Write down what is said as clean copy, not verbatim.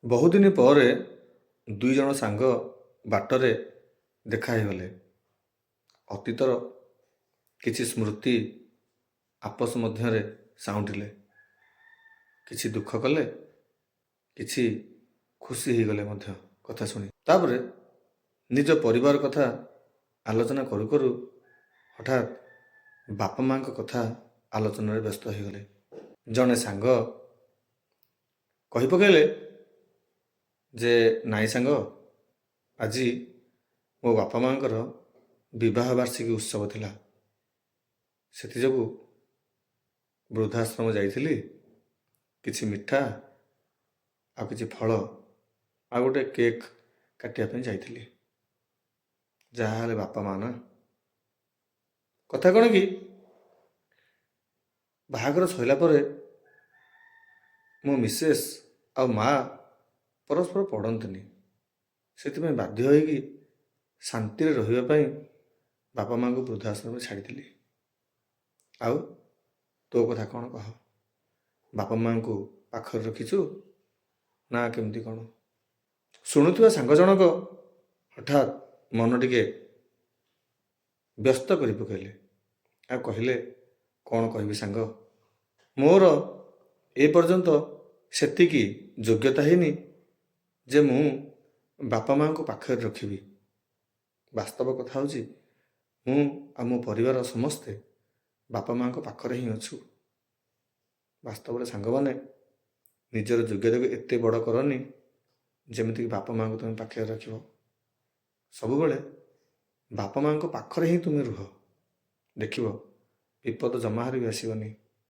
ବହୁଦିନ ପରେ ଦୁଇ ଜଣ ସାଙ୍ଗ ବାଟରେ ଦେଖା ହେଇଗଲେ। ଅତୀତର କିଛି ସ୍ମୃତି ଆପସ ମଧ୍ୟରେ ସାଉଁଟିଲେ। କିଛି ଦୁଃଖ କଲେ, କିଛି ଖୁସି ହେଇଗଲେ ମଧ୍ୟ କଥା ଶୁଣି। ତାପରେ ନିଜ ପରିବାର କଥା ଆଲୋଚନା କରୁ କରୁ ହଠାତ୍ ବାପା ମାଙ୍କ କଥା ଆଲୋଚନାରେ ବ୍ୟସ୍ତ ହେଇଗଲେ। ଜଣେ ସାଙ୍ଗ କହି ପକାଇଲେ ଯେ ନାଇଁ ସାଙ୍ଗ, ଆଜି ମୋ ବାପା ମାଙ୍କର ବିବାହ ବାର୍ଷିକୀ ଉତ୍ସବ ଥିଲା। ସେଥିଯୋଗୁଁ ବୃଦ୍ଧାଶ୍ରମ ଯାଇଥିଲି। କିଛି ମିଠା ଆଉ କିଛି ଫଳ ଆଉ ଗୋଟେ କେକ୍ କାଟିବା ପାଇଁ ଯାଇଥିଲି। ଯାହା ହେଲେ ବାପା ମା ନା। କଥା କ'ଣ କି, ବାହାଘର ସରିଲା ପରେ ମୋ ମିସେସ୍ ଆଉ ମା ପରସ୍ପର ପଡ଼ନ୍ତିନି। ସେଥିପାଇଁ ବାଧ୍ୟ ହୋଇକି ଶାନ୍ତିରେ ରହିବା ପାଇଁ ବାପା ମାଙ୍କୁ ବୃଦ୍ଧାଶ୍ରମରେ ଛାଡ଼ିଥିଲି। ଆଉ ତୋ କଥା କ'ଣ କହ? ବାପା ମାଙ୍କୁ ପାଖରେ ରଖିଛୁ ନା କେମିତି କ'ଣ? ଶୁଣୁଥିବା ସାଙ୍ଗ ଜଣକ ହଠାତ୍ ମନ ଟିକେ ବ୍ୟସ୍ତ କରି ପକାଇଲେ ଆଉ କହିଲେ, କ'ଣ କହିବି ସାଙ୍ଗ, ମୋର ଏପର୍ଯ୍ୟନ୍ତ ସେତିକି ଯୋଗ୍ୟତା ହେଇନି ଯେ ମୁଁ ବାପା ମାଙ୍କୁ ପାଖରେ ରଖିବି। ବାସ୍ତବ କଥା ହେଉଛି, ମୁଁ ଆଉ ମୋ ପରିବାର ସମସ୍ତେ ବାପା ମାଙ୍କ ପାଖରେ ହିଁ ଅଛୁ। ବାସ୍ତବରେ ସାଙ୍ଗମାନେ, ନିଜର ଯୋଗ୍ୟତାକୁ ଏତେ ବଡ଼ କରନି ଯେମିତିକି ବାପା ମାଙ୍କୁ ତୁମେ ପାଖରେ ରଖିବ। ସବୁବେଳେ ବାପା ମାଙ୍କ ପାଖରେ ହିଁ ତୁମେ ରୁହ, ଦେଖିବ ବିପଦ ଜମାରେ ବି ଆସିବନି।